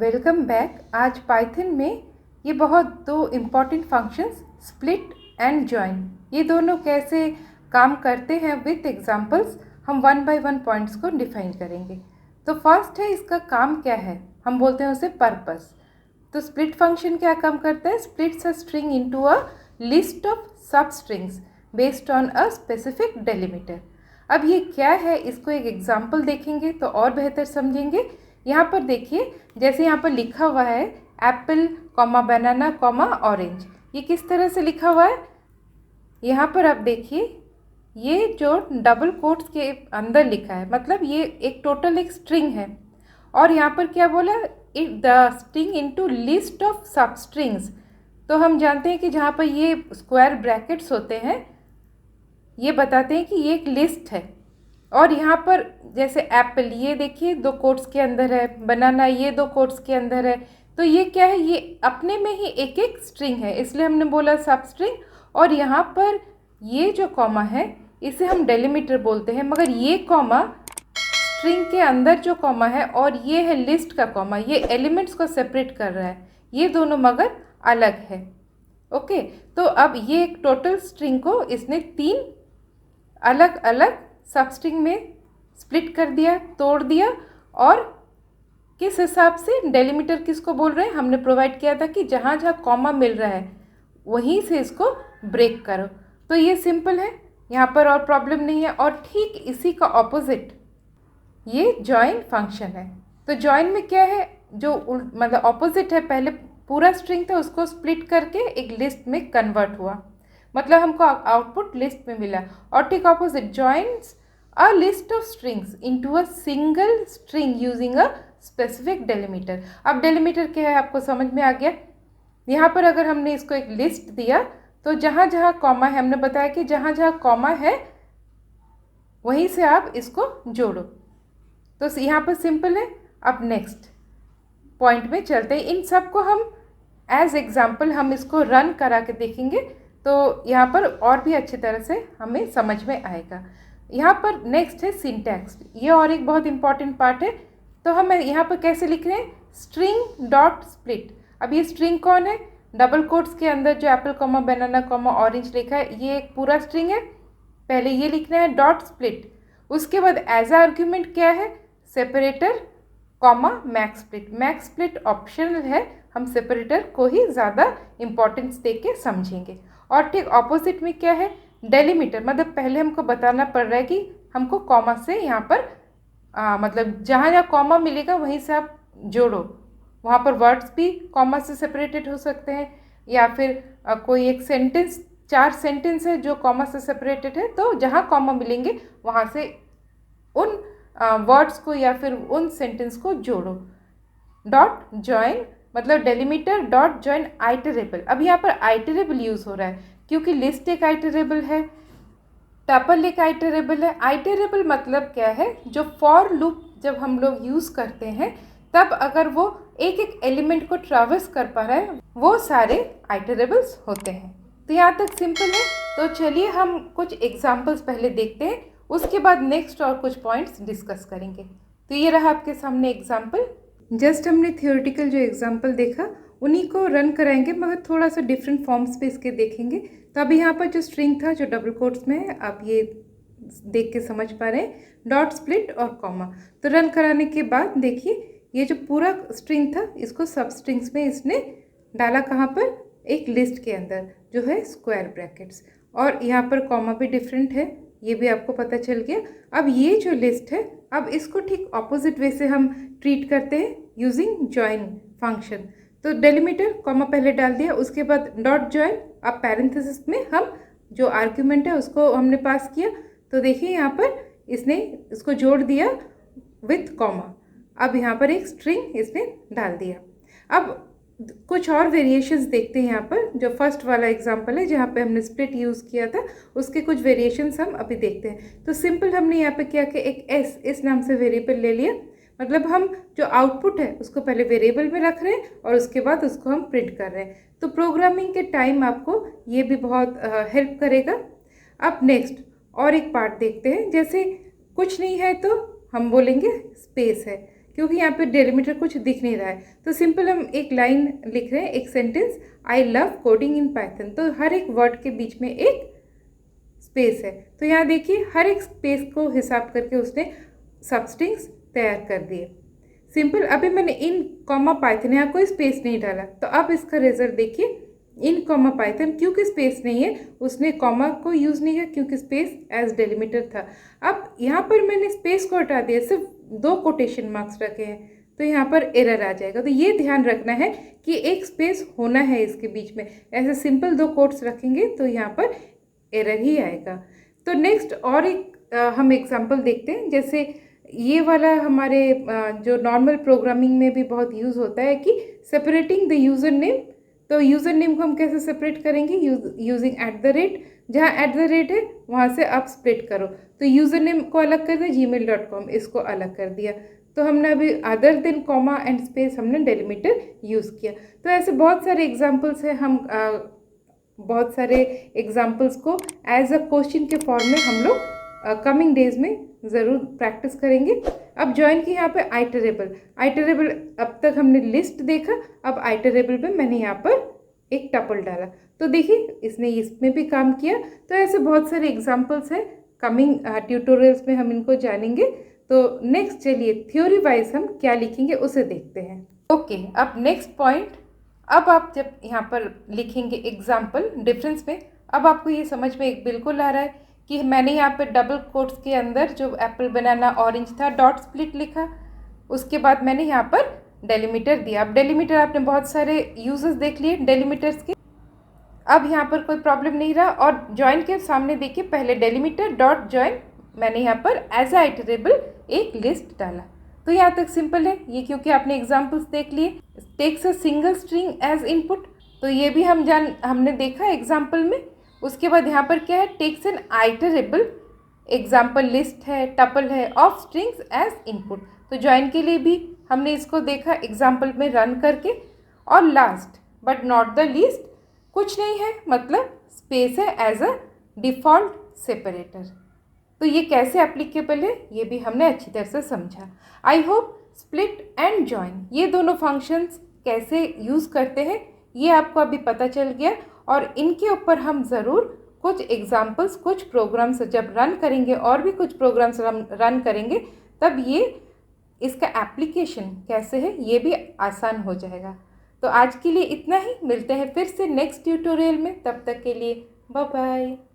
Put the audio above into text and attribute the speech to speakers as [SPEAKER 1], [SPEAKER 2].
[SPEAKER 1] Welcome back. आज Python में ये बहुत दो important functions split and join, ये दोनों कैसे काम करते हैं विथ एग्जांपल्स हम वन बाय वन पॉइंट्स को डिफाइन करेंगे। तो फर्स्ट है, इसका काम क्या है, हम बोलते हैं उसे पर्पस। तो स्प्लिट फंक्शन क्या काम करता है, splits a string into a list of substrings based on a specific delimiter. अब ये क्या है, इसको एक एग्जाम्पल देखेंगे तो और बेहतर समझेंगे। यहाँ पर देखिए, जैसे यहाँ पर लिखा हुआ है एप्पल कॉमा बनाना कॉमा ऑरेंज, ये किस तरह से लिखा हुआ है। यहाँ पर आप देखिए, ये जो डबल कोट्स के अंदर लिखा है, मतलब ये एक टोटल एक स्ट्रिंग है। और यहाँ पर क्या बोला, if the string into list of सब स्ट्रिंग्स। तो हम जानते हैं कि जहाँ पर ये स्क्वायर ब्रैकेट्स होते हैं, ये बताते हैं कि ये एक लिस्ट है। और यहाँ पर जैसे एप्पल, ये देखिए दो कोट्स के अंदर है, बनाना ये दो कोट्स के अंदर है। तो ये क्या है, ये अपने में ही एक एक स्ट्रिंग है, इसलिए हमने बोला सब स्ट्रिंग। और यहाँ पर ये जो कॉमा है इसे हम डेलिमीटर बोलते हैं, मगर ये कॉमा स्ट्रिंग के अंदर जो कॉमा है और ये है लिस्ट का कॉमा, ये एलिमेंट्स को सेपरेट कर रहा है, ये दोनों मगर अलग है। ओके, तो अब ये एक टोटल स्ट्रिंग को इसने तीन अलग अलग सब स्ट्रिंग में स्प्लिट कर दिया, तोड़ दिया। और किस हिसाब से, डेलिमीटर किसको बोल रहे हैं, हमने प्रोवाइड किया था कि जहाँ जहाँ कॉमा मिल रहा है वहीं से इसको ब्रेक करो। तो ये सिंपल है, यहाँ पर और प्रॉब्लम नहीं है। और ठीक इसी का ऑपोजिट ये जॉइन फंक्शन है। तो जॉइन में क्या है, जो मतलब ऑपोजिट है, पहले पूरा स्ट्रिंग था उसको स्प्लिट करके एक लिस्ट में कन्वर्ट हुआ, मतलब हमको आउटपुट लिस्ट में मिला। और ठीक opposite, joins a list of strings into a single string using a specific delimiter. अब डेलिमीटर क्या है आपको समझ में आ गया। यहाँ पर अगर हमने इसको एक लिस्ट दिया तो जहाँ जहाँ कॉमा है, हमने बताया कि जहाँ जहाँ कॉमा है वहीं से आप इसको जोड़ो। तो यहाँ पर सिंपल है। अब नेक्स्ट पॉइंट में चलते हैं, इन सब को हम एज एग्जाम्पल हम इसको रन करा के देखेंगे तो यहाँ पर और भी अच्छी तरह से हमें समझ में आएगा। यहाँ पर नेक्स्ट है सिंटैक्स, ये और एक बहुत इंपॉर्टेंट पार्ट है। तो हम यहाँ पर कैसे लिख रहे हैं, स्ट्रिंग डॉट स्प्लिट। अब ये स्ट्रिंग कौन है, डबल कोट्स के अंदर जो एप्पल कॉमा बनाना कॉमा ऑरेंज लिखा है, ये एक पूरा स्ट्रिंग है। पहले ये लिखना है डॉट स्प्लिट, उसके बाद एज आर्ग्यूमेंट क्या है, separator comma max split. Max split optional है, हम सेपरेटर को ही ज़्यादा इंपॉर्टेंस दे के समझेंगे। और ठीक ऑपोजिट में क्या है, डेलिमीटर, मतलब पहले हमको बताना पड़ रहा है कि हमको कॉमा से यहाँ पर मतलब जहाँ जहाँ कॉमा मिलेगा वहीं से आप जोड़ो। वहाँ पर वर्ड्स भी कॉमा से सेपरेटेड हो सकते हैं, या फिर कोई एक सेंटेंस, 4 सेंटेंस है जो कॉमा से सेपरेटेड है, तो जहाँ कॉमा मिलेंगे वहाँ से उन वर्ड्स को या फिर उन सेंटेंस को जोड़ो। डॉट जॉइन मतलब डेलिमीटर डॉट जॉइन आइटरेबल। अब यहाँ पर आइटरेबल यूज़ हो रहा है क्योंकि लिस्ट एक आइटरेबल है, टपल एक आइटरेबल है। आइटरेबल मतलब क्या है, जो फॉर लूप जब हम लोग यूज़ करते हैं तब अगर वो एक एक एलिमेंट को ट्रैवर्स कर पा रहा है, वो सारे आइटरेबल्स होते हैं। तो यहाँ तक सिंपल है। तो चलिए हम कुछ एग्जाम्पल्स पहले देखते हैं, उसके बाद नेक्स्ट और कुछ पॉइंट्स डिस्कस करेंगे। तो ये रहा आपके सामने एग्जाम्पल। जस्ट हमने थियोरेटिकल जो एग्जाम्पल देखा उन्हीं को रन कराएंगे, मगर थोड़ा सा डिफरेंट फॉर्म्स पे इसके देखेंगे। तो अभी यहाँ पर जो स्ट्रिंग था जो डबल कोट्स में है, आप ये देख के समझ पा रहे हैं, डॉट स्प्लिट और कॉमा। तो रन कराने के बाद देखिए, ये जो पूरा स्ट्रिंग था इसको सब स्ट्रिंग्स में इसने डाला, कहाँ पर, एक लिस्ट के अंदर जो है स्क्वायर ब्रैकेट्स। और यहाँ पर कॉमा भी डिफरेंट है, ये भी आपको पता चल गया। अब ये जो लिस्ट है, अब इसको ठीक ऑपोजिट वे से हम ट्रीट करते हैं यूजिंग जॉइन फंक्शन। तो डेलिमीटर कॉमा पहले डाल दिया, उसके बाद डॉट जॉइन, अब पैरेंथेसिस में हम जो आर्ग्यूमेंट है उसको हमने पास किया। तो देखिए यहाँ पर इसने इसको जोड़ दिया विथ कॉमा। अब यहाँ पर एक स्ट्रिंग इसने डाल दिया। अब कुछ और वेरिएशंस देखते हैं। यहाँ पर जो फर्स्ट वाला एग्जांपल है जहाँ पे हमने स्प्लिट यूज़ किया था, उसके कुछ वेरिएशंस हम अभी देखते हैं। तो सिंपल हमने यहाँ पे क्या कि एक एस इस नाम से वेरिएबल ले लिया, मतलब हम जो आउटपुट है उसको पहले वेरिएबल में रख रहे हैं और उसके बाद उसको हम प्रिंट कर रहे हैं। तो प्रोग्रामिंग के टाइम आपको ये भी बहुत हेल्प करेगा। अब नेक्स्ट और एक पार्ट देखते हैं, जैसे कुछ नहीं है तो हम बोलेंगे स्पेस है, क्योंकि यहाँ पे डेलीमीटर कुछ दिख नहीं रहा है। तो सिंपल हम एक लाइन लिख रहे हैं, एक sentence, I love coding in Python. तो हर एक वर्ड के बीच में एक स्पेस है। तो यहाँ देखिए हर एक स्पेस को हिसाब करके उसने सबस्ट्रिंग्स तैयार कर दिए। सिंपल। अभी मैंने इन कॉमा पाइथन, यहाँ कोई स्पेस नहीं डाला, तो अब इसका रिजल्ट देखिए, इन कॉमा पाइथन, क्योंकि स्पेस नहीं है उसने कॉमा को यूज़ नहीं किया क्योंकि स्पेस एज डेलीमीटर था। अब यहाँ पर मैंने स्पेस को हटा दिया, सिर्फ 2 कोटेशन मार्क्स रखे हैं, तो यहाँ पर एरर आ जाएगा। तो ये ध्यान रखना है कि एक स्पेस होना है इसके बीच में। ऐसे सिंपल 2 कोट्स रखेंगे तो यहाँ पर एरर ही आएगा। तो नेक्स्ट और एक हम एग्जांपल देखते हैं। जैसे ये वाला हमारे जो नॉर्मल प्रोग्रामिंग में भी बहुत यूज़ होता है कि सेपरेटिंग द यूज़र नेम। तो यूज़र नेम को हम कैसे सेपरेट करेंगे? यूजिंग @, जहाँ @ है वहाँ से आप स्प्लिट करो। तो यूज़र नेम को अलग कर दिया, gmail.com इसको अलग कर दिया। तो हमने अभी other than comma and space हमने डेलीमीटर यूज़ किया। तो ऐसे बहुत सारे एग्जाम्पल्स हैं। हम बहुत सारे एग्जाम्पल्स को एज अ क्वेश्चन के फॉर्म में हम लोग कमिंग डेज में ज़रूर प्रैक्टिस करेंगे। अब ज्वाइन की यहाँ पे आइटरेबल अब तक हमने लिस्ट देखा, अब आइटरेबल पे मैंने यहाँ पर एक टपल डाला। तो देखिए इसने इसमें भी काम किया। तो ऐसे बहुत सारे एग्जाम्पल्स हैं, कमिंग ट्यूटोरियल्स में हम इनको जानेंगे। तो नेक्स्ट चलिए थ्योरी वाइज हम क्या लिखेंगे उसे देखते हैं। ओके, अब नेक्स्ट पॉइंट, अब आप जब यहाँ पर लिखेंगे एग्जाम्पल डिफरेंस में, अब आपको ये समझ में एक बिल्कुल आ रहा है कि मैंने यहाँ पे डबल कोट्स के अंदर जो एप्पल बनाना ऑरेंज था डॉट स्प्लिट लिखा, उसके बाद मैंने यहाँ पर डेलीमीटर दिया। अब डेलीमीटर आपने बहुत सारे यूजेस देख लिए डेलीमीटर्स के, अब यहाँ पर कोई प्रॉब्लम नहीं रहा। और जॉइन के सामने देखिए पहले डेलीमीटर डॉट जॉइन, मैंने यहाँ पर एज अ आइटरेबल एक लिस्ट डाला। तो यहाँ तक सिंपल है ये, क्योंकि आपने एग्जाम्पल्स देख लिए। Takes a single string as input, तो ये भी हमने देखा एग्जाम्पल में। उसके बाद यहाँ पर क्या है, takes an iterable, example list है, टपल है, ऑफ स्ट्रिंग्स एज इनपुट। तो ज्वाइन के लिए भी हमने इसको देखा एग्जाम्पल में रन करके। और last but not the least, कुछ नहीं है मतलब स्पेस है एज अ डिफ़ॉल्ट सेपरेटर। तो ये कैसे एप्लीकेबल है ये भी हमने अच्छी तरह से समझा। I hope split and join ये दोनों फंक्शंस कैसे यूज़ करते हैं ये आपको अभी पता चल गया। और इनके ऊपर हम ज़रूर कुछ एग्जाम्पल्स, कुछ प्रोग्राम्स जब रन करेंगे और भी कुछ प्रोग्राम्स रन करेंगे, तब ये इसका एप्लीकेशन कैसे है ये भी आसान हो जाएगा। तो आज के लिए इतना ही, मिलते हैं फिर से नेक्स्ट ट्यूटोरियल में। तब तक के लिए बाय बाय।